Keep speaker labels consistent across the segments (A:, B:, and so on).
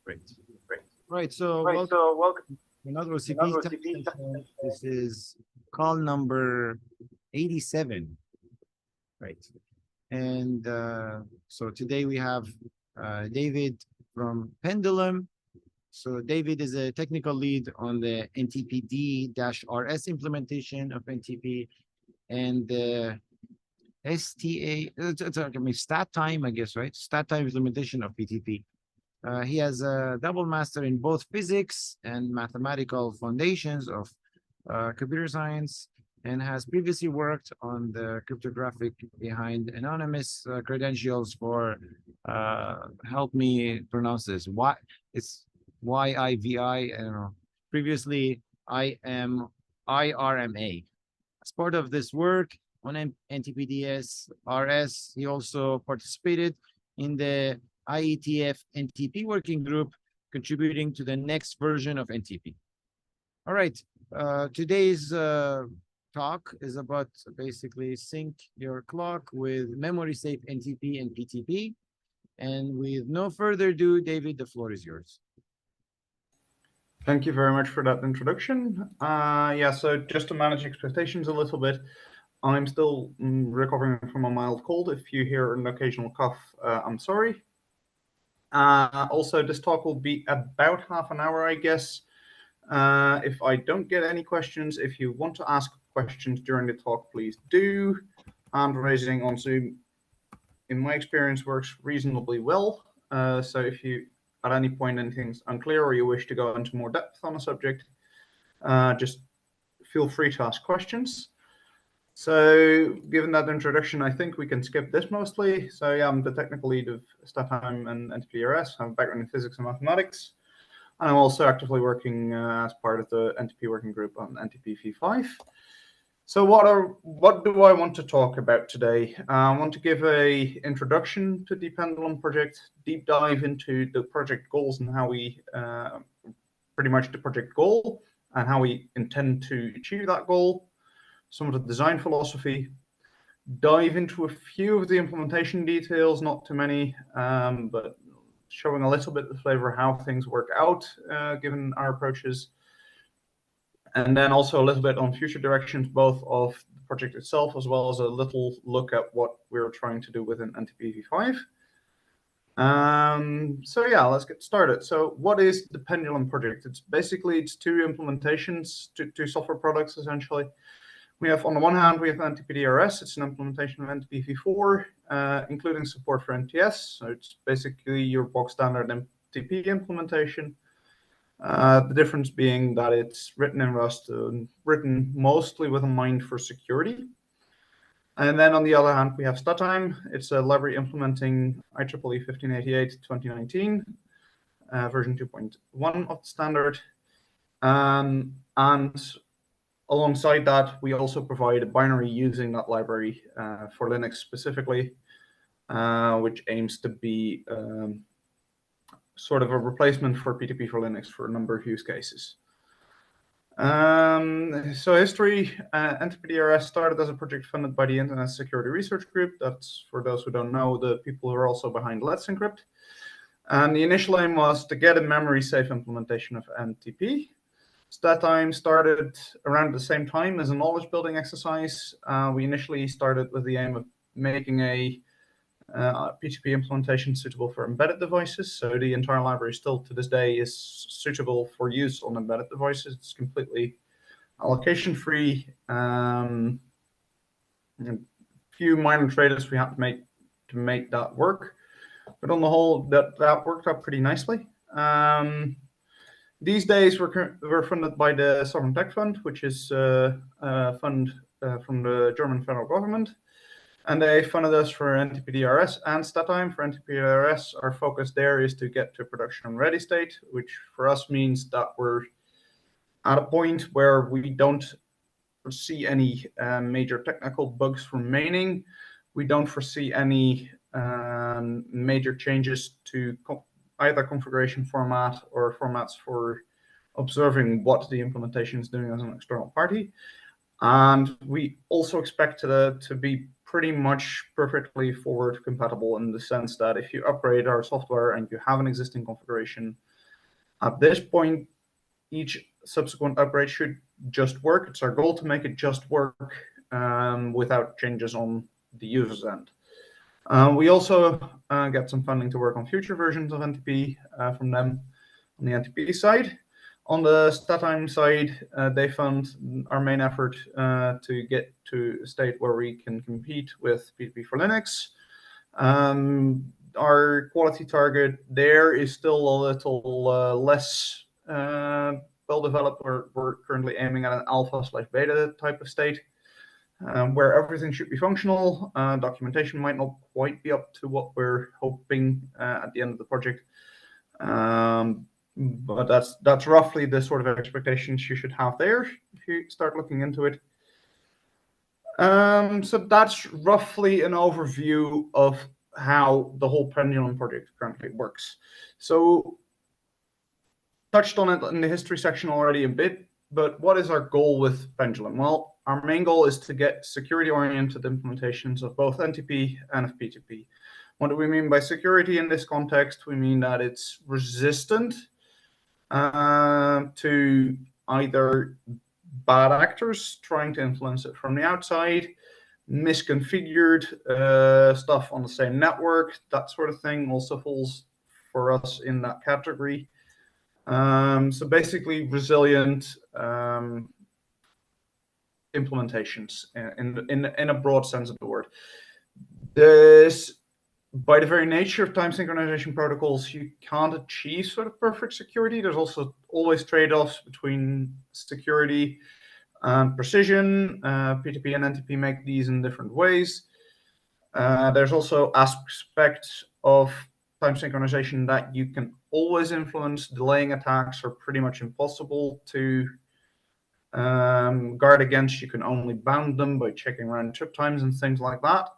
A: Great. Right. So welcome to another OCP session. This is call number 87. Right. And so today we have David from Pendulum. So David is a technical lead on the NTPD-rs implementation of NTP and the Statime, I guess, right? Statime implementation of PTP. He has a double master in both physics and mathematical foundations of computer science, and has previously worked on the cryptographic behind anonymous credentials for help me pronounce this. It's YIVI. I don't know. Previously, IRMA. As part of this work on NTPD-rs, he also participated in the IETF NTP Working Group, contributing to the next version of NTP. All right, today's talk is about basically sync your clock with memory safe NTP and PTP. And with no further ado, David, the floor is yours.
B: Thank you very much for that introduction. Yeah, so just to manage expectations a little bit, I'm still recovering from a mild cold. If you hear an occasional cough, I'm sorry. Also, this talk will be about half an hour, I guess. If I don't get any questions, if you want to ask questions during the talk, please do. Hand raising on Zoom, in my experience, works reasonably well. So if you, at any point, anything's unclear or you wish to go into more depth on a subject, just feel free to ask questions. So given that introduction, I think we can skip this mostly. So yeah, I'm the technical lead of Statime and NTP-rs. I have a background in physics and mathematics. And I'm also actively working as part of the NTP Working Group on NTP v5. So what do I want to talk about today? I want to give an introduction to the Pendulum project, deep dive into the project goals and how we, pretty much the project goal and how we intend to achieve that goal, some of the design philosophy, dive into a few of the implementation details, not too many, but showing a little bit of the flavor of how things work out, given our approaches. And then also a little bit on future directions, both of the project itself, as well as a little look at what we're trying to do within NTP v5. So yeah, let's get started. So what is the Pendulum project? It's two implementations, two software products, essentially. We have, on the one hand, we have NTPD-rs. It's an implementation of NTP v4, including support for NTS. So it's basically your box standard NTP implementation. The difference being that it's written in Rust, written mostly with a mind for security. And then on the other hand, we have Statime. It's a library implementing IEEE 1588-2019, version 2.1 of the standard. And alongside that, we also provide a binary using that library for Linux specifically, which aims to be sort of a replacement for PTP for Linux for a number of use cases. So history, NTPD-rs started as a project funded by the Internet Security Research Group. That's, for those who don't know, the people who are also behind Let's Encrypt. And the initial aim was to get a memory-safe implementation of NTP. Statime started around the same time as a knowledge-building exercise. We initially started with the aim of making a PTP implementation suitable for embedded devices. So the entire library still to this day is suitable for use on embedded devices. It's completely allocation-free. A few minor trade-offs we had to make that work. But on the whole, that worked out pretty nicely. These days, we're funded by the Sovereign Tech Fund, which is a fund from the German federal government. And they funded us for NTPD-rs and Statime. For NTPD-rs, our focus there is to get to production ready state, which for us means that we're at a point where we don't foresee any major technical bugs remaining. We don't foresee any major changes to either configuration format or formats for observing what the implementation is doing as an external party. And we also expect to be pretty much perfectly forward compatible in the sense that if you upgrade our software and you have an existing configuration, At this point, each subsequent upgrade should just work. It's our goal to make it just work without changes on the user's end. We also get some funding to work on future versions of NTP from them on the NTP side. On the Statime side, they fund our main effort to get to a state where we can compete with PTP for Linux. Our quality target there is still a little less well developed. We're currently aiming at an alpha/beta type of state where everything should be functional. Documentation might not quite be up to what we're hoping at the end of the project. But that's roughly the sort of expectations you should have there if you start looking into it. So that's roughly an overview of how the whole Pendulum project currently works. So touched on it in the history section already a bit, but what is our goal with Pendulum? Well, our main goal is to get security-oriented implementations of both NTP and of PTP. What do we mean by security in this context? We mean that it's resistant to either bad actors trying to influence it from the outside, misconfigured stuff on the same network, that sort of thing also falls for us in that category. So basically resilient implementations in a broad sense of the word. This, by the very nature of time synchronization protocols, you can't achieve sort of perfect security. There's also always trade-offs between security and precision. PTP and NTP make these in different ways. There's also aspects of time synchronization that you can always influence. Delaying attacks are pretty much impossible to guard against. You can only bound them by checking round trip times and things like that.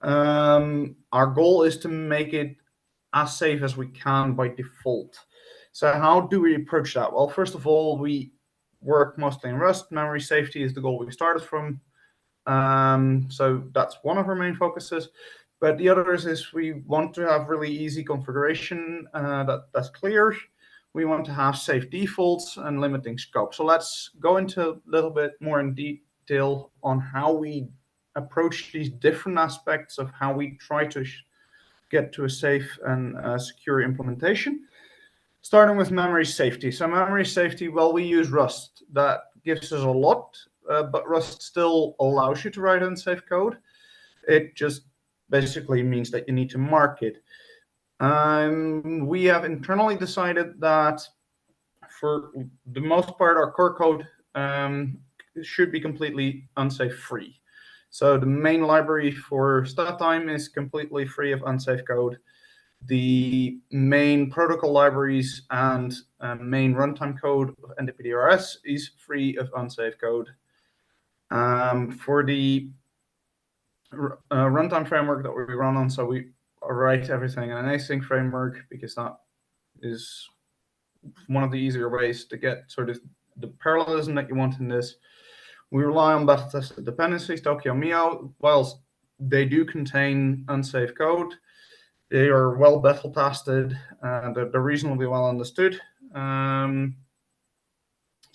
B: Our goal is to make it as safe as we can by default. So how do we approach that? Well, first of all, we work mostly in Rust. Memory safety is the goal we started from. So that's one of our main focuses. But the others is we want to have really easy configuration that's clear. We want to have safe defaults and limiting scope. So let's go into a little bit more in detail on how we approach these different aspects of how we try to get to a safe and secure implementation. Starting with memory safety. So memory safety, well, we use Rust. That gives us a lot, but Rust still allows you to write unsafe code. It just basically means that you need to mark it. We have internally decided that for the most part, our core code should be completely unsafe free. So the main library for Statime is completely free of unsafe code. The main protocol libraries and main runtime code of NTPD-rs is free of unsafe code. For the runtime framework that we run on, so we write everything in an async framework because that is one of the easier ways to get sort of the parallelism that you want in this. We rely on beta-tested dependencies, Tokyo Mio. Whilst they do contain unsafe code, they are well beta-tested, they're reasonably well understood. So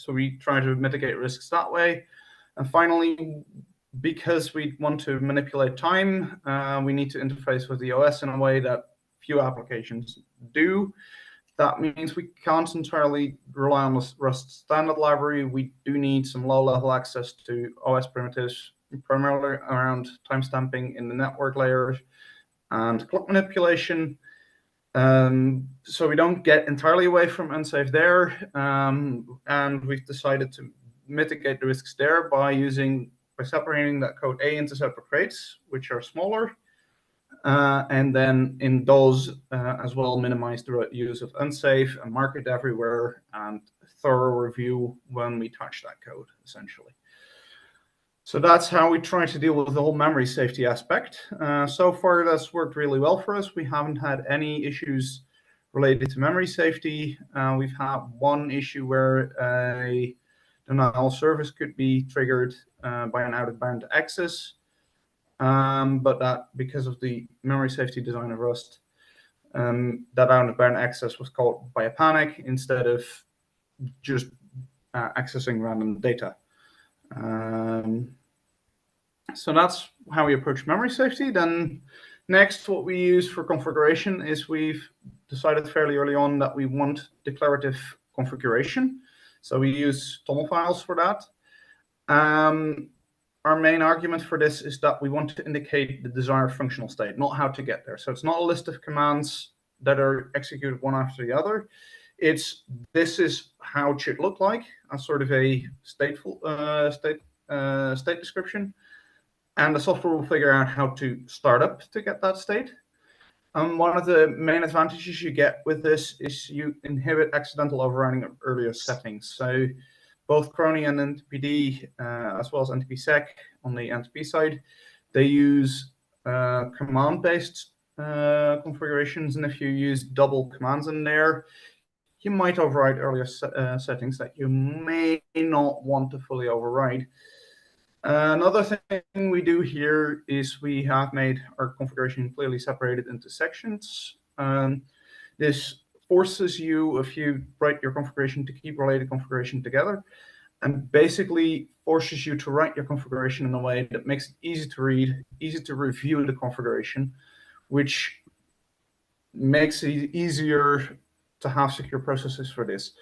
B: we try to mitigate risks that way. And finally, because we want to manipulate time, we need to interface with the OS in a way that few applications do. That means we can't entirely rely on the Rust standard library. We do need some low-level access to OS primitives, primarily around timestamping in the network layers and clock manipulation. So we don't get entirely away from unsafe there. And we've decided to mitigate the risks there by separating that code A into separate crates, which are smaller. And then in those as well, minimize the use of unsafe and mark it everywhere and thorough review when we touch that code, essentially. So that's how we try to deal with the whole memory safety aspect. So far, that's worked really well for us. We haven't had any issues related to memory safety. We've had one issue where a denial service could be triggered by an out-of-bound access. But that, because of the memory safety design of Rust, that out-of-bound access was called by a panic instead of just accessing random data. So that's how we approach memory safety. Then next, what we use for configuration is we've decided fairly early on that we want declarative configuration. So we use TOML files for that. Our main argument for this is that we want to indicate the desired functional state, not how to get there. So it's not a list of commands that are executed one after the other. It's this is how it should look like, as sort of a stateful state description. And the software will figure out how to start up to get that state. One of the main advantages you get with this is you inhibit accidental overriding of earlier settings. So both Crony and NTPD, as well as NTPsec on the NTP side, they use command-based configurations. And if you use double commands in there, you might override earlier settings that you may not want to fully override. Another thing we do here is we have made our configuration clearly separated into sections. This forces you, if you write your configuration, to keep related configuration together, and basically forces you to write your configuration in a way that makes it easy to read, easy to review the configuration, which makes it easier to have secure processes for this.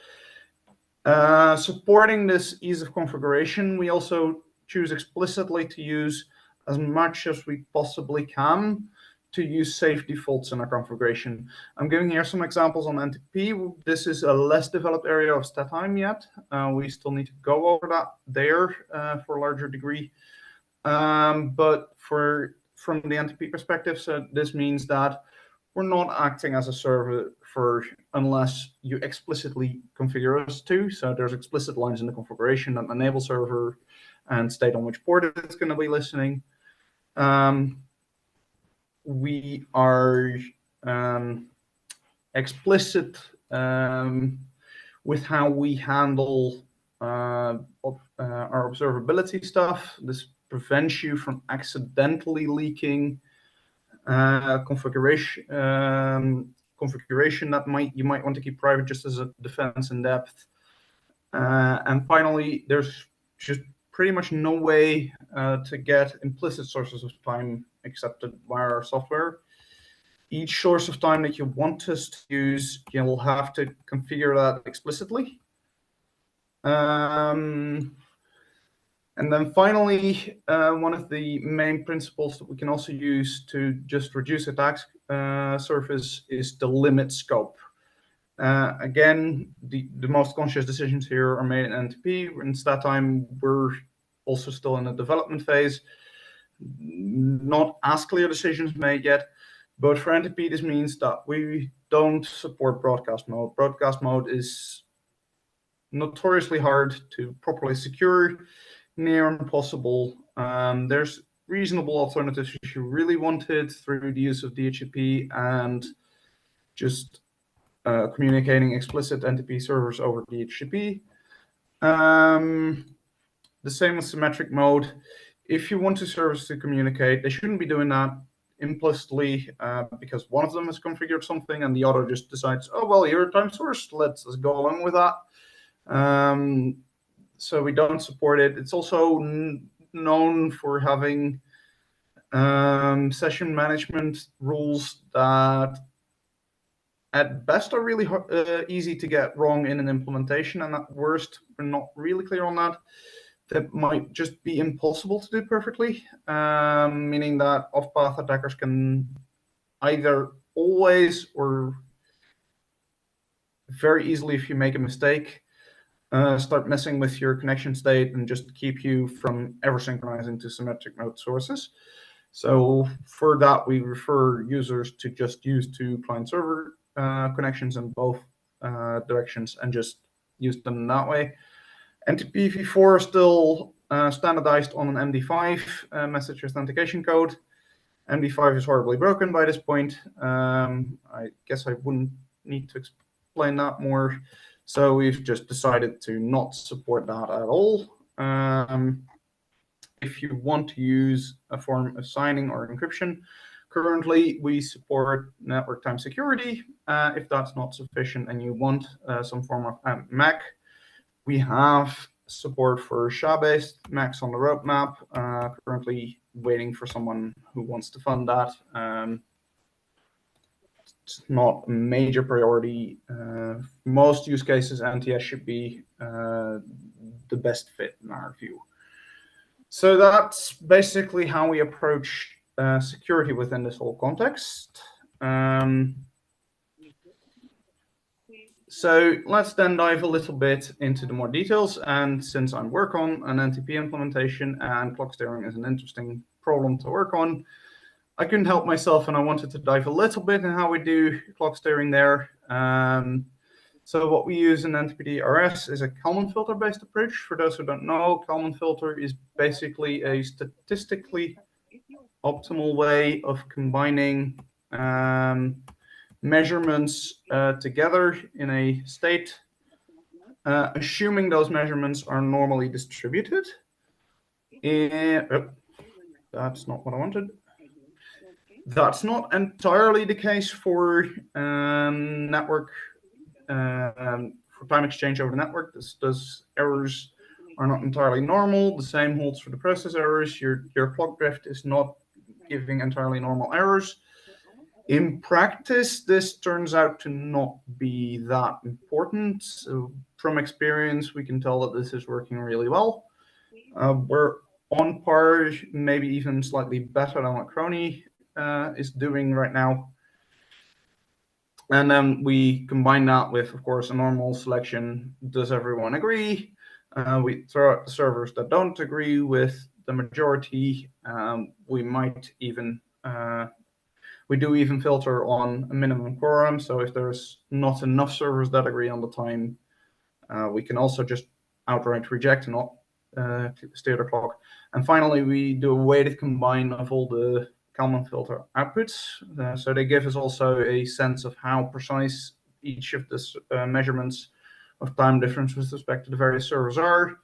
B: Supporting this ease of configuration, we also choose explicitly to use as much as we possibly can to use safe defaults in our configuration. I'm giving here some examples on NTP. This is a less developed area of Statime yet. We still need to go over that there for a larger degree. But from the NTP perspective, so this means that we're not acting as a server unless you explicitly configure us to. So there's explicit lines in the configuration that enable server and state on which port it's going to be listening. We are explicit with how we handle our observability stuff. This prevents you from accidentally leaking configuration that you might want to keep private just as a defense in depth. And finally, there's just pretty much no way to get implicit sources of time accepted via our software. Each source of time that you want us to use, you'll have to configure that explicitly. And then finally, one of the main principles that we can also use to just reduce attack surface is to limit scope. Again, the most conscious decisions here are made in NTP. In Statime, we're also still in the development phase. Not as clear decisions made yet, but for NTP, this means that we don't support broadcast mode. Broadcast mode is notoriously hard to properly secure, near impossible. There's reasonable alternatives if you really wanted through the use of DHCP and just communicating explicit NTP servers over DHCP. The same with symmetric mode. If you want two servers to communicate, they shouldn't be doing that implicitly because one of them has configured something and the other just decides, oh, well, you're a time source, let's go along with that. So we don't support it. It's also known for having session management rules that at best are really easy to get wrong in an implementation, and at worst, we're not really clear on that. That might just be impossible to do perfectly, meaning that off-path attackers can either always or very easily, if you make a mistake, start messing with your connection state and just keep you from ever synchronizing to symmetric mode sources. So for that, we refer users to just use two client-server connections in both directions and just use them that way. NTP v4 is still standardized on an MD5 message authentication code. MD5 is horribly broken by this point. I guess I wouldn't need to explain that more. So we've just decided to not support that at all. If you want to use a form of signing or encryption, Currently, we support network time security. If that's not sufficient and you want some form of MAC, we have support for SHA-based MACs on the roadmap. Currently waiting for someone who wants to fund that. It's not a major priority. Most use cases, NTS should be the best fit in our view. So that's basically how we approach security within this whole context. So let's then dive a little bit into the more details. And since I work on an NTP implementation and clock steering is an interesting problem to work on, I couldn't help myself and I wanted to dive a little bit in how we do clock steering there. So what we use in NTPD-rs is a Kalman filter based approach. For those who don't know, Kalman filter is basically a statistically optimal way of combining measurements together in a state, assuming those measurements are normally distributed. That's not what I wanted. That's not entirely the case for network, for time exchange over the network. Those errors are not entirely normal. The same holds for the process errors. Your clock drift is not giving entirely normal errors. In practice, this turns out to not be that important. So from experience, we can tell that this is working really well. We're on par, maybe even slightly better than what Crony is doing right now. And then we combine that with, of course, a normal selection. Does everyone agree? We throw out the servers that don't agree with the majority. We might even we do even filter on a minimum quorum. So if there's not enough servers that agree on the time, we can also just outright reject and not steer the clock. And finally, we do a weighted combine of all the Kalman filter outputs. So they give us also a sense of how precise each of the measurements of time difference with respect to the various servers are.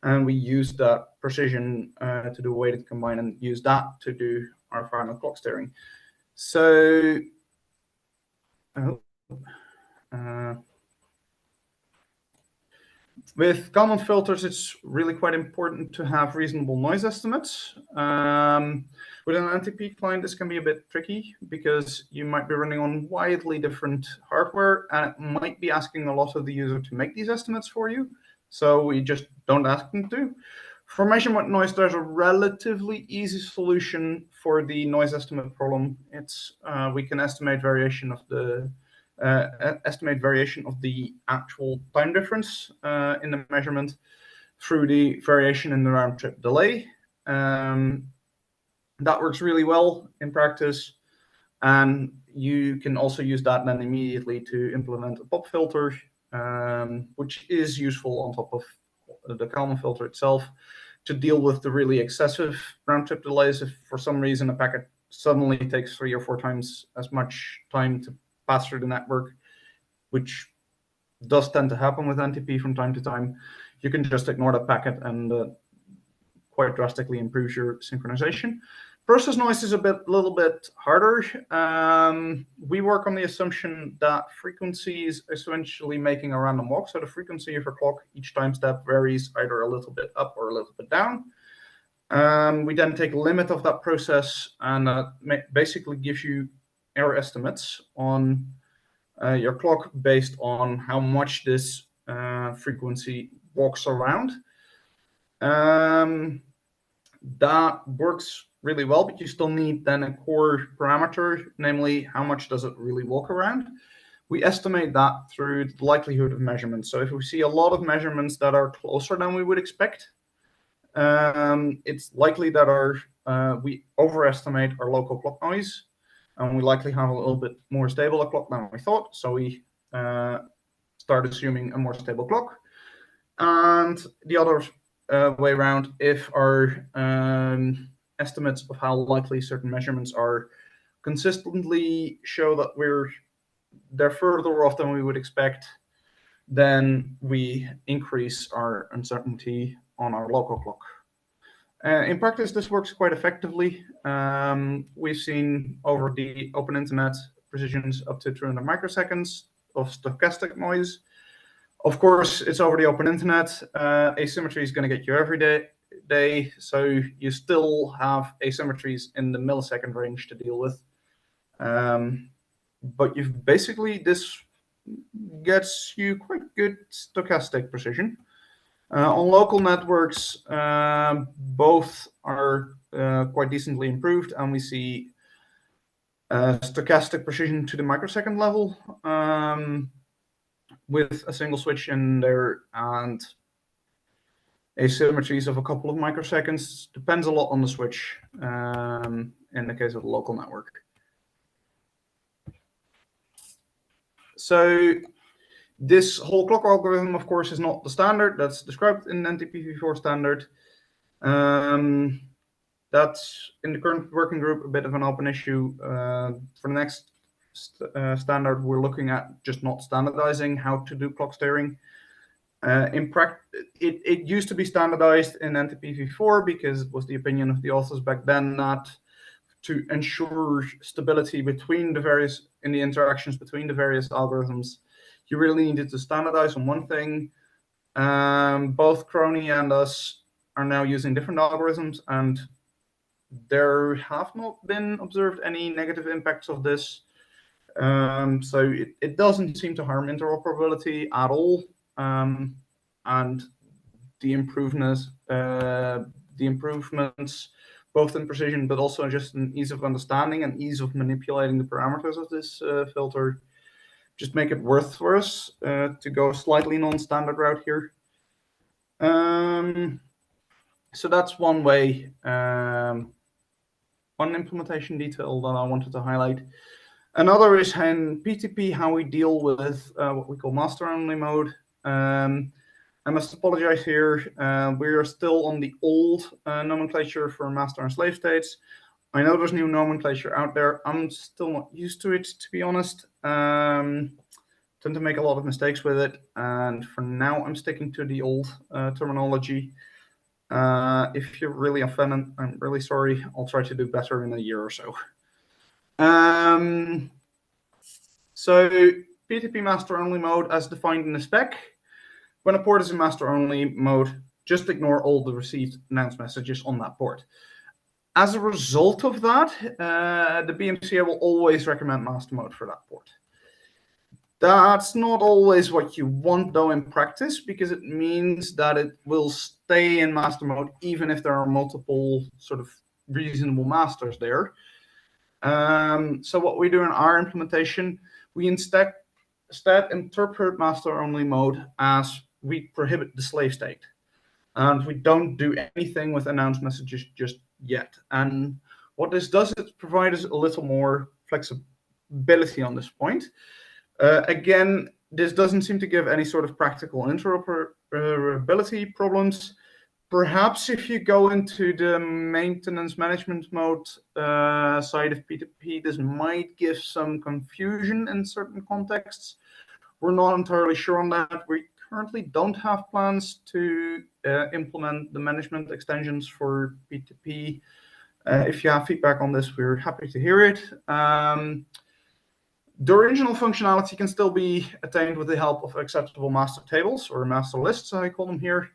B: And we use that precision to do a weighted combine and use that to do our final clock steering. So, with Kalman filters, it's really quite important to have reasonable noise estimates. With an NTP client, this can be a bit tricky because you might be running on widely different hardware and it might be asking a lot of the user to make these estimates for you. So we just don't ask them to. For measurement noise, there's a relatively easy solution for the noise estimate problem. It's we can estimate variation of the actual time difference in the measurement through the variation in the round trip delay. That works really well in practice, and you can also use that then immediately to implement a pop filter, which is useful on top of the Kalman filter itself to deal with the really excessive round trip delays. If for some reason a packet suddenly takes 3 or 4 times as much time to pass through the network, which does tend to happen with NTP from time to time, you can just ignore that packet and quite drastically improve your synchronization. Process noise is a little bit harder. We work on the assumption that frequency is essentially making a random walk. So the frequency of a clock each time step varies either a little bit up or a little bit down. We then take a limit of that process, and basically gives you error estimates on your clock based on how much this frequency walks around. That works really well, but you still need then a core parameter, namely how much does it really walk around. We estimate that through the likelihood of measurements. So if we see a lot of measurements that are closer than we would expect, it's likely that we overestimate our local clock noise, and we likely have a little bit more stable a clock than we thought. So we start assuming a more stable clock. And the other way around, if our estimates of how likely certain measurements are consistently show that they're further off than we would expect, then we increase our uncertainty on our local clock. In practice, this works quite effectively. We've seen over the open internet precisions up to 300 microseconds of stochastic noise. Of course, it's over the open internet. Asymmetry is going to get you every day, so you still have asymmetries in the millisecond range to deal with. But you've basically, this gets you quite good stochastic precision. On local networks, both are quite decently improved, and we see stochastic precision to the microsecond level with a single switch in there, and asymmetries of a couple of microseconds. Depends a lot on the switch in the case of the local network. So this whole clock algorithm, of course, is not the standard that's described in NTPv4 standard. That's in the current working group a bit of an open issue. For the next standard, we're looking at just not standardizing how to do clock steering. In practice, it used to be standardized in NTPv4 because it was the opinion of the authors back then that to ensure stability between the various, in the interactions between the various algorithms, you really needed to standardize on one thing. Both Crony and us are now using different algorithms, and there have not been observed any negative impacts of this. So it doesn't seem to harm interoperability at all. And the improvements, both in precision, but also just in ease of understanding and ease of manipulating the parameters of this filter, just make it worth for us to go a slightly non-standard route here. So that's one way, one implementation detail that I wanted to highlight. Another is in PTP, how we deal with what we call master-only mode. I must apologize here. We are still on the old nomenclature for master and slave states. I know there's new nomenclature out there. I'm still not used to it, to be honest. Tend to make a lot of mistakes with it. And for now, I'm sticking to the old terminology. If you're really offended, I'm really sorry. I'll try to do better in a year or so. So PTP master-only mode as defined in the spec. When a port is in master-only mode, just ignore all the received announced messages on that port. As a result of that, the BMCA will always recommend master mode for that port. That's not always what you want, though, in practice, because it means that it will stay in master mode even if there are multiple sort of reasonable masters there. So what we do in our implementation, we instead interpret master-only mode as we prohibit the slave state. And we don't do anything with announced messages just yet. And what this does is provide us a little more flexibility on this point. Again, this doesn't seem to give any sort of practical interoperability problems. Perhaps if you go into the maintenance management mode side of PTP, this might give some confusion in certain contexts. We're not entirely sure on that. We currently don't have plans to implement the management extensions for PTP. If you have feedback on this, we're happy to hear it. The original functionality can still be attained with the help of acceptable master tables, or master lists, I call them here,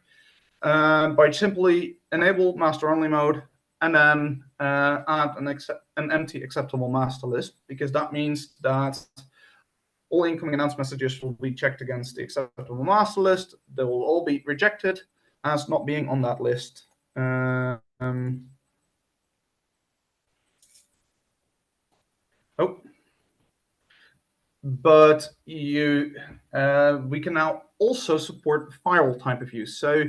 B: by simply enable master-only mode and then add an empty acceptable master list, because that means that all incoming announced messages will be checked against the acceptable master list. They will all be rejected as not being on that list. But we can now also support firewall type of use. So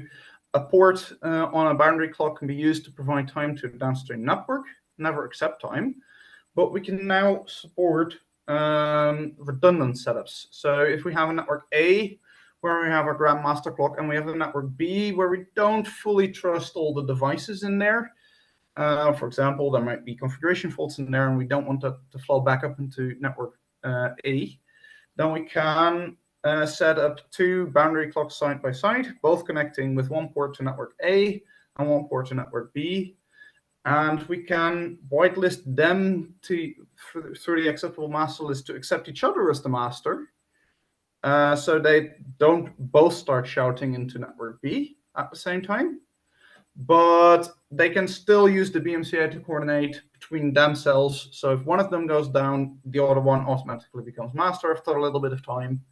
B: a port on a boundary clock can be used to provide time to the downstream network, never accept time. But we can now support redundant setups. So if we have a network A where we have a grandmaster clock, and we have a network B where we don't fully trust all the devices in there, for example, there might be configuration faults in there and we don't want that to flow back up into network A, then we can set up two boundary clocks side by side, both connecting with one port to network A and one port to network B. And we can whitelist them through the acceptable master list to accept each other as the master. So they don't both start shouting into network B at the same time, but they can still use the BMCA to coordinate between themselves. So if one of them goes down, the other one automatically becomes master after a little bit of time.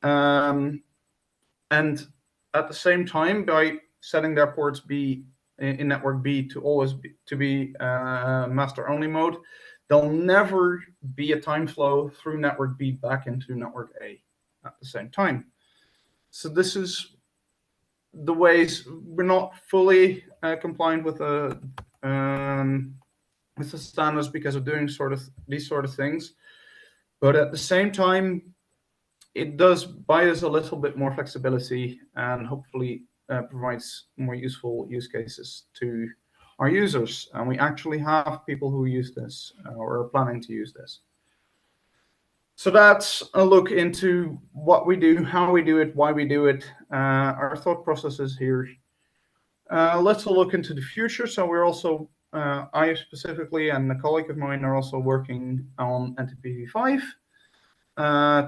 B: And at the same time, by setting their ports B in network B to always be master only mode, there'll never be a time flow through network B back into network A at the same time. So this is the ways we're not fully compliant with the standards because of doing these sort of things, but at the same time, it does buy us a little bit more flexibility and hopefully provides more useful use cases to our users. And we actually have people who use this or are planning to use this. So that's a look into what we do, how we do it, why we do it, our thought processes here. Let's look into the future. So we're also, I specifically and a colleague of mine are also working on NTPv5.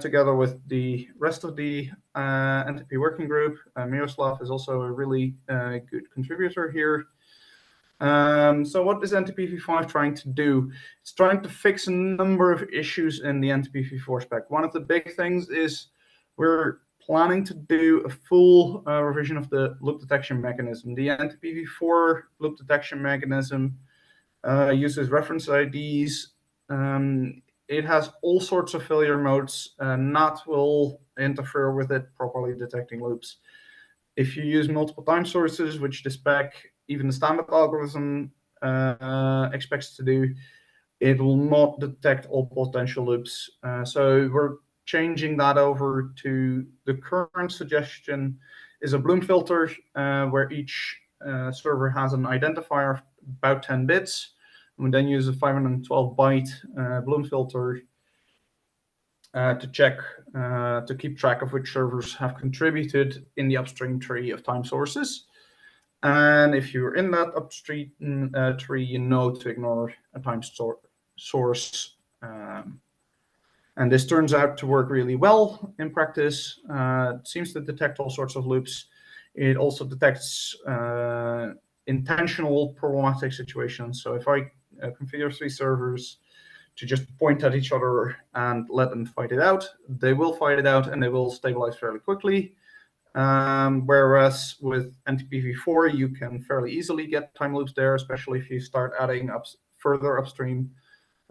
B: Together with the rest of the NTP Working Group. Miroslav is also a really good contributor here. So what is NTPv5 trying to do? It's trying to fix a number of issues in the NTPv4 spec. One of the big things is we're planning to do a full revision of the loop detection mechanism. The NTPv4 loop detection mechanism uses reference IDs. It has all sorts of failure modes. NAT will interfere with it properly detecting loops. If you use multiple time sources, which the spec, even the standard algorithm expects to do, it will not detect all potential loops. So we're changing that over to the current suggestion is a Bloom filter where each server has an identifier of about 10 bits. We then use a 512-byte Bloom filter to keep track of which servers have contributed in the upstream tree of time sources. And if you're in that upstream tree, you know to ignore a time source. And this turns out to work really well in practice. It seems to detect all sorts of loops. It also detects intentional problematic situations. So if I configure 3 servers to just point at each other and let them fight it out, they will fight it out and they will stabilize fairly quickly. Whereas with NTPv4, you can fairly easily get time loops there, especially if you start adding further upstream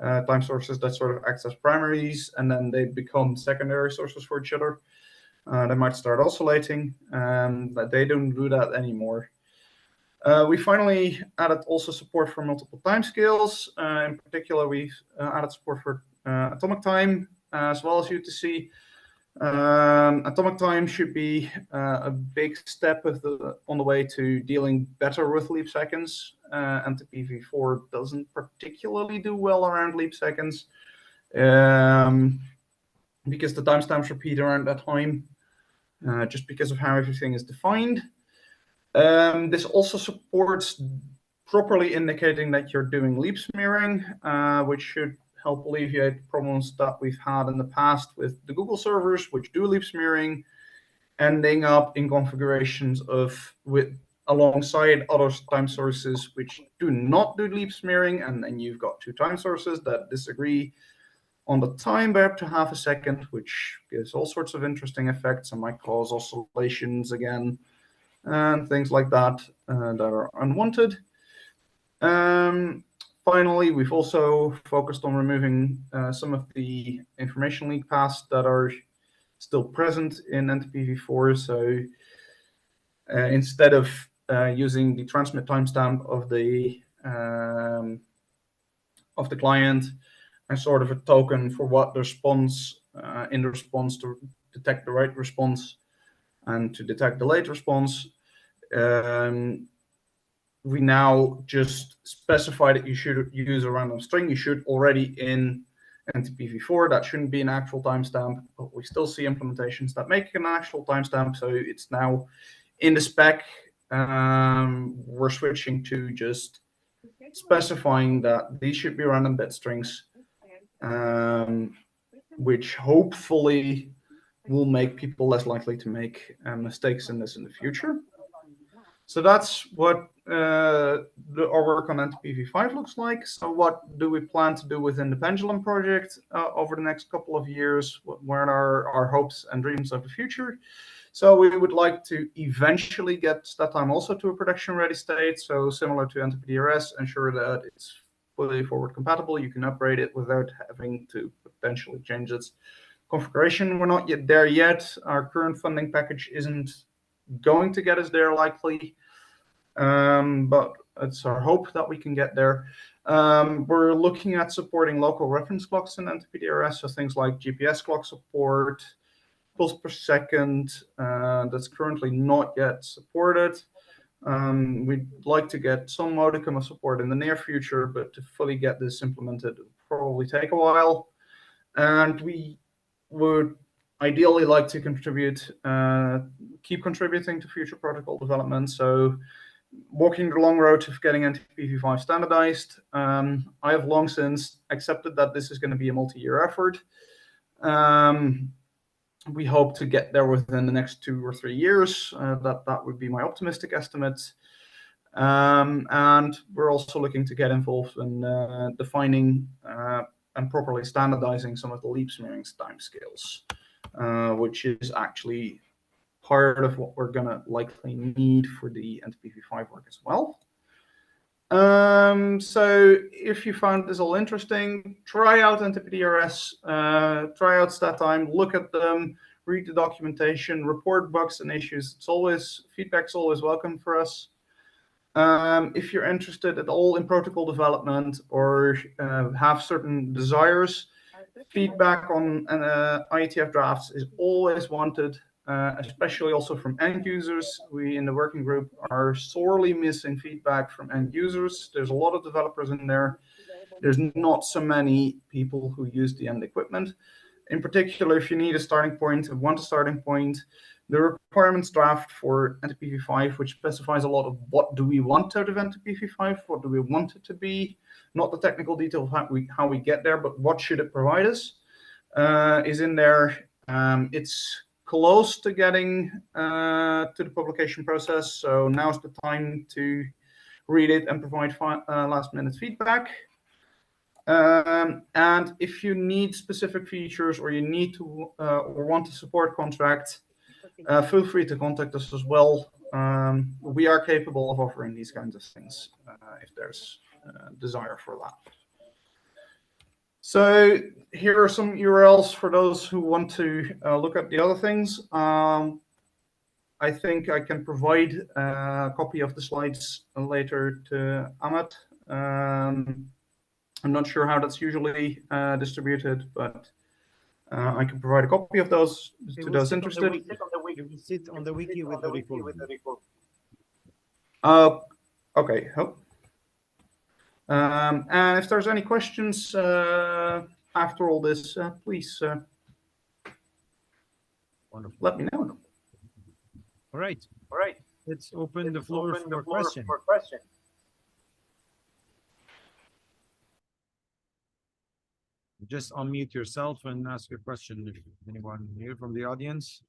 B: time sources that sort of act as primaries, and then they become secondary sources for each other. They might start oscillating, but they don't do that anymore. We finally added also support for multiple timescales. In particular, we've added support for atomic time as well as UTC. Atomic time should be a big step on the way to dealing better with leap seconds. NTPv4 doesn't particularly do well around leap seconds because the timestamps repeat around that time, just because of how everything is defined. This also supports properly indicating that you're doing leap smearing, which should help alleviate problems that we've had in the past with the Google servers, which do leap smearing, ending up in configurations alongside other time sources which do not do leap smearing, and then you've got 2 time sources that disagree on the time by up to half a second, which gives all sorts of interesting effects and might cause oscillations again, and things like that that are unwanted. Finally, we've also focused on removing some of the information leak paths that are still present in NTPv4. So instead of using the transmit timestamp of the client as sort of a token for what the response in the response to detect the right response and to detect the late response, we now just specify that you should use a random string. You should already in NTPv4. That shouldn't be an actual timestamp, but we still see implementations that make it an actual timestamp. So it's now in the spec we're switching to just specifying that these should be random bit strings, which hopefully will make people less likely to make mistakes in this in the future. So that's what our work on NTPv5 looks like. So what do we plan to do within the Pendulum project over the next couple of years? What are our hopes and dreams of the future? So we would like to eventually get Statime also to a production-ready state. So similar to NTPD-rs, ensure that it's fully forward compatible. You can upgrade it without having to potentially change its configuration. We're not yet there yet. Our current funding package isn't going to get us there likely, but it's our hope that we can get there. We're looking at supporting local reference clocks in NTPD-rs, so things like GPS clock support, pulse per second, that's currently not yet supported. We'd like to get some modicum of support in the near future, but to fully get this implemented will probably take a while. And we would ideally like to contribute, keep contributing to future protocol development. So walking the long road of getting NTPv5 standardized. I have long since accepted that this is going to be a multi-year effort. We hope to get there within the next 2 or 3 years. That would be my optimistic estimate. And we're also looking to get involved in defining and properly standardizing some of the leap smearing timescales, which is actually part of what we're going to likely need for the NTPv5 work as well. So if you found this all interesting, try out NTPD-rs, try out Statime, look at them, read the documentation, report bugs and issues. Feedback's always welcome for us. If you're interested at all in protocol development or have certain desires, feedback on IETF drafts is always wanted, especially also from end users. We in the working group are sorely missing feedback from end users. There's a lot of developers in there. There's not so many people who use the end equipment. In particular, if you need a starting point, want a starting point, the requirements draft for NTPv5, which specifies a lot of what do we want out of NTPv5, what do we want it to be, not the technical detail of how we get there, but what should it provide us, is in there. It's close to getting to the publication process, so now's the time to read it and provide last-minute feedback. And if you need specific features or you need to or want a support contract, feel free to contact us as well. We are capable of offering these kinds of things if there's desire for that. So here are some URLs for those who want to look at the other things. I think I can provide a copy of the slides later to Ahmed. I'm not sure how that's usually distributed, but I can provide a copy of those to those interested.
A: You will sit on the wiki with the report.
B: Okay. And if there's any questions after all this, please let me know.
A: All right. Let's open the floor for questions. Just unmute yourself and ask your question if anyone here from the audience.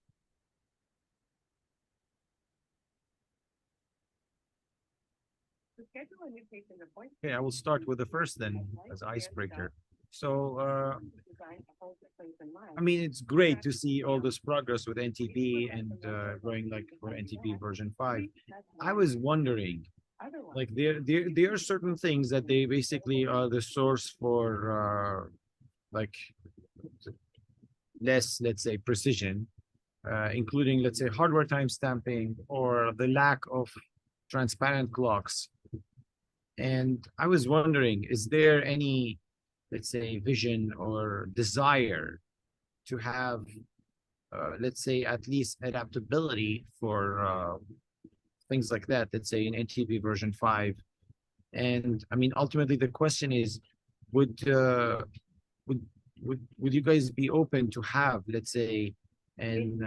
A: Okay, I will start with the first then as icebreaker. So, I mean, it's great to see all this progress with NTP and going like for NTP version 5. I was wondering, like there are certain things that they basically are the source for like less, let's say, precision, including, let's say, hardware timestamping or the lack of transparent clocks. And I was wondering, is there any, let's say, vision or desire to have, let's say, at least adaptability for things like that, let's say in NTP version 5? And I mean, ultimately, the question is, would you guys be open to have, let's say, an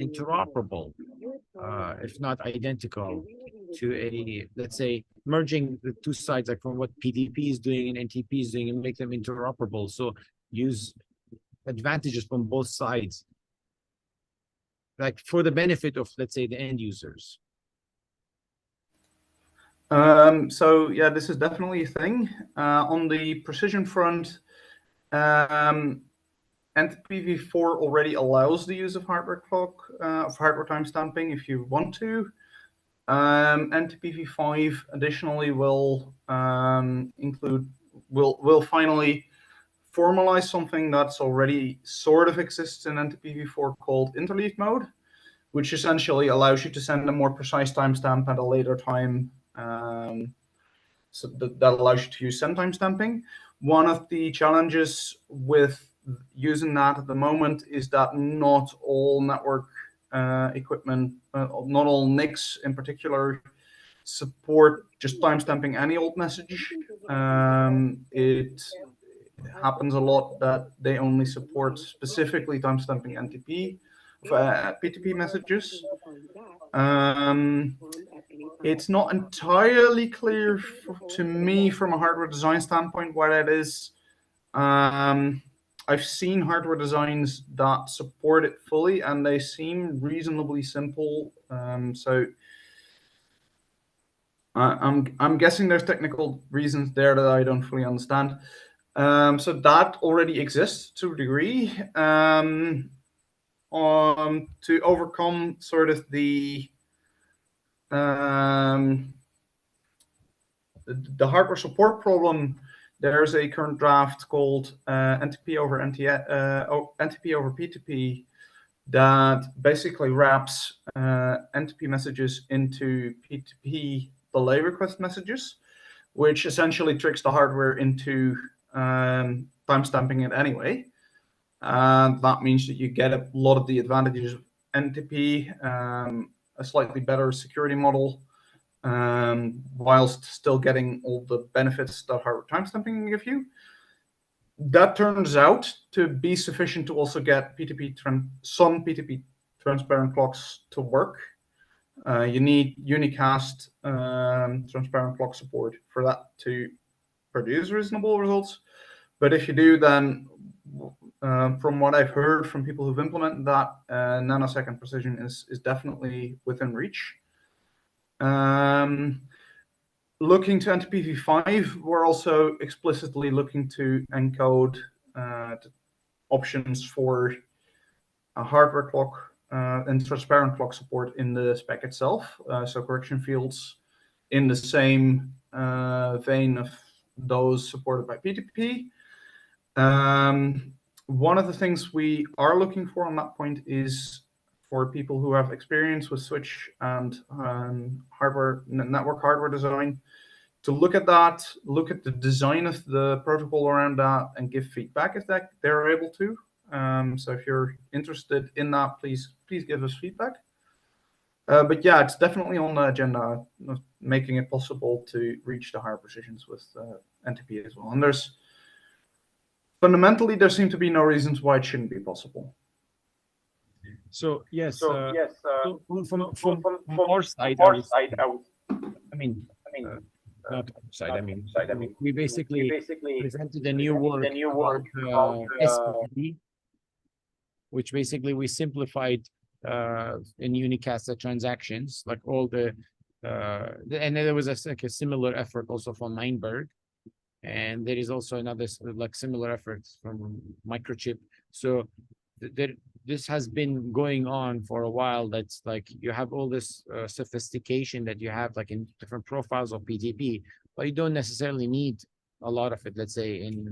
A: interoperable, if not identical, to a, let's say, merging the two sides, like from what PTP is doing and NTP is doing, and make them interoperable. So use advantages from both sides, like for the benefit of, let's say, the end users.
B: So yeah, this is definitely a thing. On the precision front, NTPv4 already allows the use of hardware clock, of hardware timestamping if you want to. NTPv5 additionally will will finally formalize something that's already sort of exists in NTPv4 called interleaved mode, which essentially allows you to send a more precise timestamp at a later time. So that allows you to use send timestamping. One of the challenges with using that at the moment is that not all network equipment, not all NICs in particular, support just timestamping any old message. It happens a lot that they only support specifically timestamping NTP, PTP messages. It's not entirely clear to me from a hardware design standpoint why that is. I've seen hardware designs that support it fully, and they seem reasonably simple. So I'm guessing there's technical reasons there that I don't fully understand. So that already exists to a degree. To overcome sort of the hardware support problem, there's a current draft called NTP over PTP that basically wraps NTP messages into PTP delay request messages, which essentially tricks the hardware into timestamping it anyway. And that means that you get a lot of the advantages of NTP, a slightly better security model, whilst still getting all the benefits that hardware timestamping can give you. That turns out to be sufficient to also get some PTP transparent clocks to work. You need unicast transparent clock support for that to produce reasonable results. But if you do, then from what I've heard from people who've implemented that, nanosecond precision is definitely within reach. Looking to NTPv5, we're also explicitly looking to encode options for a hardware clock and transparent clock support in the spec itself. So correction fields in the same vein of those supported by PTP. One of the things we are looking for on that point is for people who have experience with switch and network hardware design to look at that, look at the design of the protocol around that, and give feedback if they're able to. So if you're interested in that, please give us feedback. But yeah, it's definitely on the agenda of making it possible to reach the higher precisions with NTP as well. And fundamentally, there seem to be no reasons why it shouldn't be possible.
A: So yes, from our side, we basically presented a new work about SPTP, which basically we simplified in unicast the transactions, like all and there was a similar effort also from Meinberg, and there is also another like similar efforts from Microchip. So this has been going on for a while. That's like you have all this sophistication that you have like in different profiles of PTP, but you don't necessarily need a lot of it. Let's say in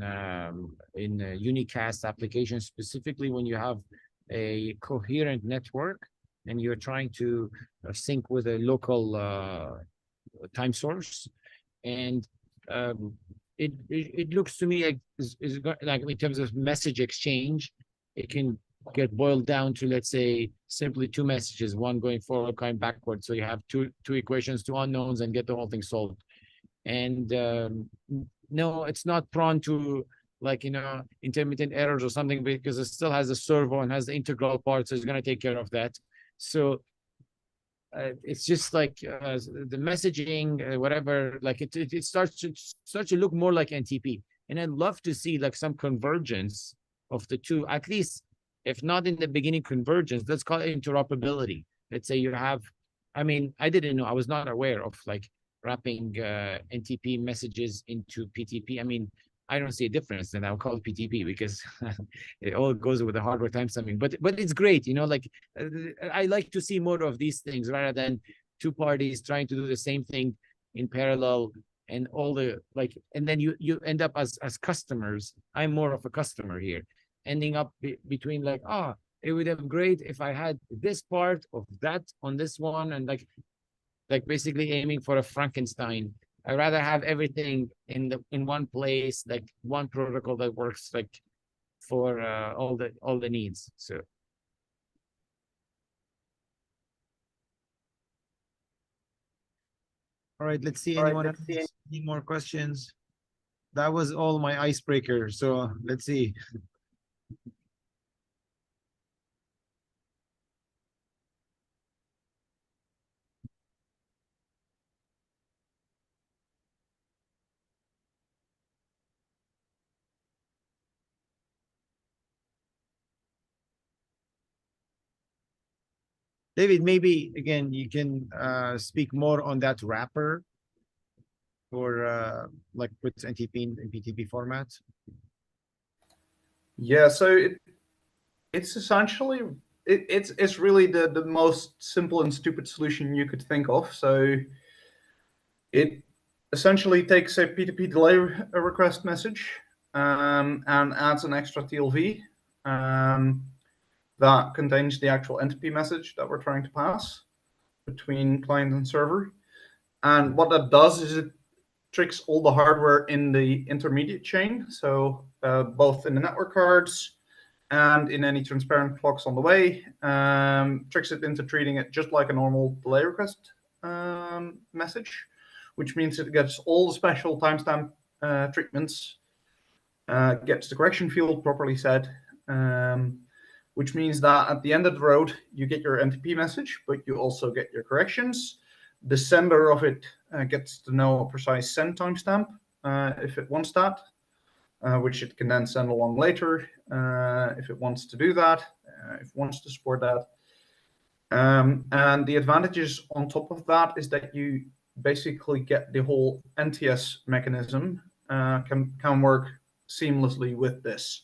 A: unicast applications, specifically when you have a coherent network and you're trying to sync with a local time source, and it looks to me like like in terms of message exchange, it can get boiled down to, let's say, simply two messages, one going forward, going backward. So you have two equations, two unknowns, and get the whole thing solved. And no, it's not prone to like, intermittent errors or something, because it still has a servo and has the integral part, so it's going to take care of that. So it's just like the messaging, whatever. Like it starts to look more like NTP, and I'd love to see like some convergence of the two, at least if not in the beginning convergence, let's call it interoperability. Let's say you have, I mean, I didn't know, I was not aware of like wrapping NTP messages into PTP. I mean, I don't see a difference, and I'll call it PTP because it all goes with the hardware timestamping. But it's great, you know. Like I like to see more of these things rather than two parties trying to do the same thing in parallel and all the like. And then you end up as customers. I'm more of a customer here, ending up between like, oh, it would have been great if I had this part of that on this one, and like basically aiming for a Frankenstein. I'd rather have everything in one place, like one protocol that works like for all the needs. So all right, let's see anyone else. Any more questions? That was all my icebreaker. So let's see. David, maybe again you can speak more on that wrapper for like with NTP and PTP formats.
B: Yeah, so it's essentially it's really the most simple and stupid solution you could think of. So it essentially takes a PTP delay request message and adds an extra TLV that contains the actual NTP message that we're trying to pass between client and server. And what that does is it tricks all the hardware in the intermediate chain. So both in the network cards and in any transparent clocks on the way, tricks it into treating it just like a normal delay request message, which means it gets all the special timestamp treatments, gets the correction field properly set, which means that at the end of the road, you get your NTP message, but you also get your corrections. The sender of it gets to know a precise send timestamp if it wants that, which it can then send along later if it wants to do that, if it wants to support that. And the advantages on top of that is that you basically get the whole NTS mechanism can work seamlessly with this.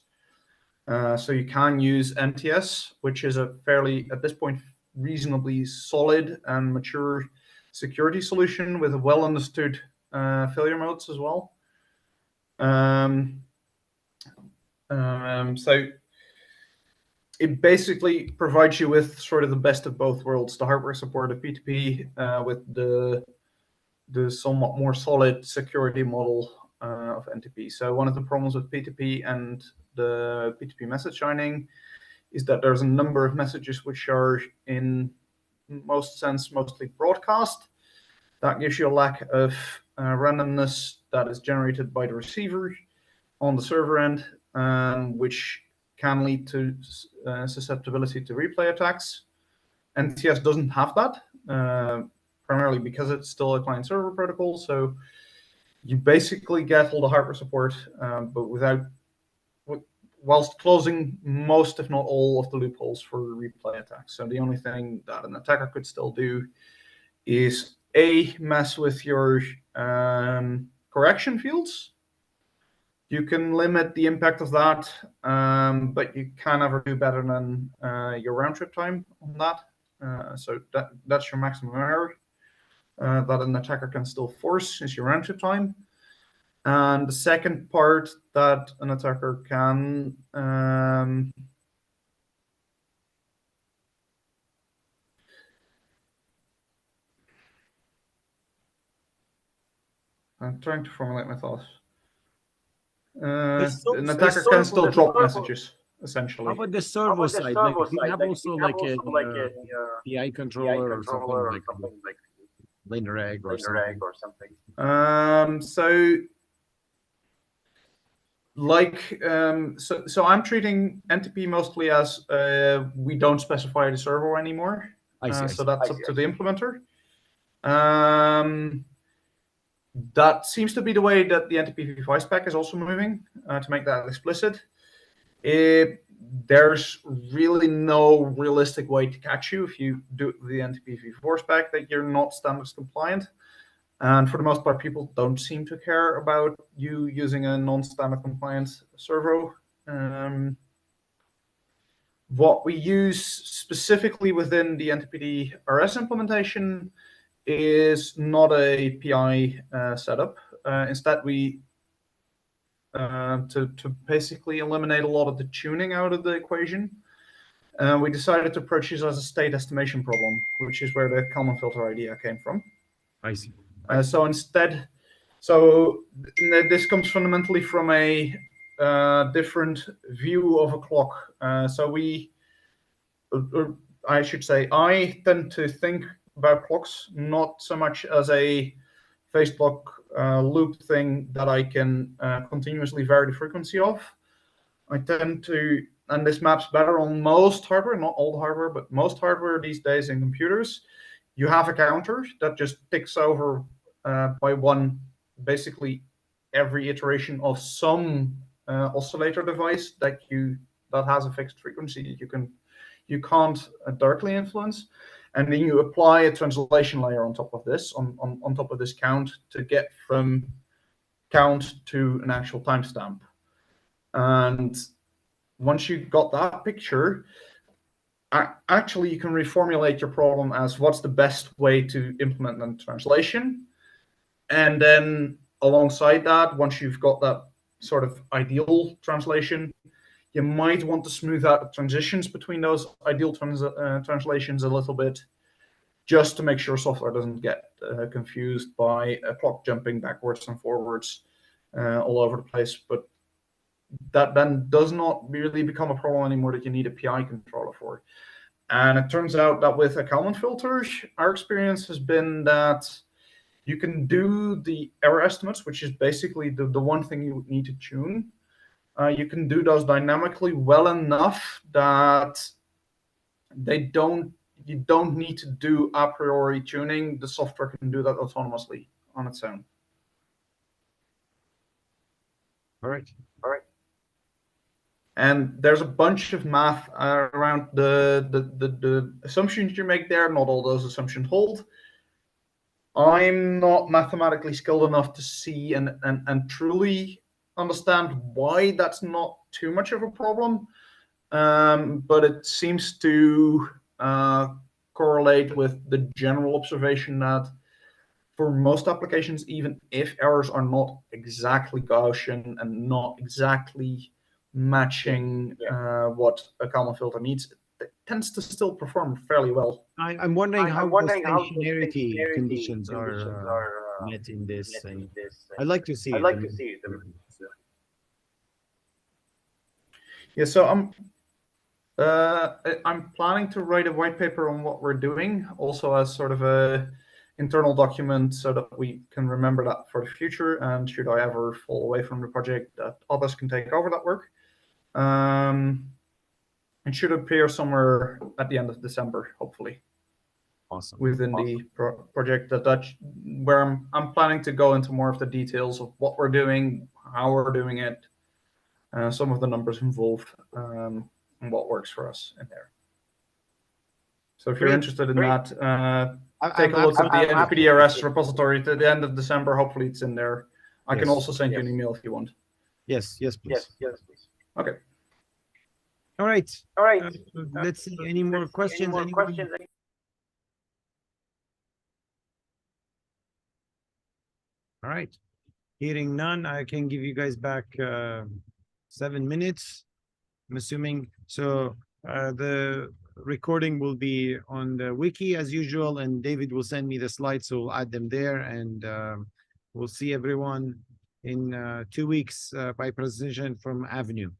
B: So you can use NTS, which is a fairly, at this point, reasonably solid and mature security solution with a well understood failure modes as well. So it basically provides you with sort of the best of both worlds: the hardware support of PTP with the somewhat more solid security model of NTP. So one of the problems with PTP and the PTP message signing is that there's a number of messages which are in most sense mostly broadcast. That gives you a lack of randomness that is generated by the receiver on the server end, which can lead to susceptibility to replay attacks. NTS doesn't have that, primarily because it's still a client-server protocol. So you basically get all the hardware support, but whilst closing most, if not all, of the loopholes for replay attacks. So the only thing that an attacker could still do is mess with your correction fields. You can limit the impact of that, but you can never do better than your round trip time on that. So that's your maximum error that an attacker can still force is your round trip time. And the second part that an attacker can I'm trying to formulate my thoughts. An attacker can still drop messages, essentially.
A: How about the servo side? Like, do you have also like a PI controller or something like laner egg or something?
B: So I'm treating NTP mostly as we don't specify the servo anymore. So that's up to the implementer. That seems to be the way that the NTP spec is also moving, to make that explicit. There's really no realistic way to catch you if you do the NTP spec that you're not standards compliant. And for the most part, people don't seem to care about you using a non-standard compliant servo. What we use specifically within the NTPD-rs implementation is not a PI setup. Instead, we to basically eliminate a lot of the tuning out of the equation, we decided to approach this as a state estimation problem, which is where the Kalman filter idea came from.
A: I see.
B: So instead, this comes fundamentally from a different view of a clock. I should say, I tend to think about clocks not so much as a phase clock loop thing that I can continuously vary the frequency of. I tend to, and this maps better on most hardware, not all hardware, but most hardware these days in computers. You have a counter that just ticks over by one, basically every iteration of some oscillator device that has a fixed frequency that you can't directly influence, and then you apply a translation layer on top of this, on top of this count, to get from count to an actual timestamp. And once you got that picture, actually you can reformulate your problem as what's the best way to implement the translation. And then alongside that, once you've got that sort of ideal translation, you might want to smooth out the transitions between those ideal translations a little bit, just to make sure software doesn't get confused by a clock jumping backwards and forwards all over the place. But that then does not really become a problem anymore that you need a PI controller for. And it turns out that with a Kalman filter, our experience has been that you can do the error estimates, which is basically the one thing you would need to tune. You can do those dynamically well enough that you don't need to do a priori tuning. The software can do that autonomously on its own.
A: All right.
B: And there's a bunch of math around the assumptions you make there. Not all those assumptions hold. I'm not mathematically skilled enough to see and truly understand why that's not too much of a problem. But it seems to correlate with the general observation that for most applications, even if errors are not exactly Gaussian and not exactly matching what a Kalman filter needs, it tends to still perform fairly well.
A: I'm wondering how the stationarity conditions are met in this. And I'd like to see it.
B: Yeah, so I'm planning to write a white paper on what we're doing, also as sort of a internal document, so that we can remember that for the future. And should I ever fall away from the project, that others can take over that work. It should appear somewhere at the end of December, hopefully.
A: Awesome.
B: Within the project, where I'm planning to go into more of the details of what we're doing, how we're doing it, some of the numbers involved, and what works for us in there. So if you're interested in that, take a look at the NTPD-rs repository at the end of December. Hopefully it's in there. I can also send you an email if you want.
A: Yes, please.
B: Yes, please. Okay.
A: All right. Let's see. Any more questions? All right. Hearing none, I can give you guys back 7 minutes, I'm assuming. So the recording will be on the wiki as usual, and David will send me the slides, so we'll add them there, and we'll see everyone in 2 weeks by presentation from Avenue.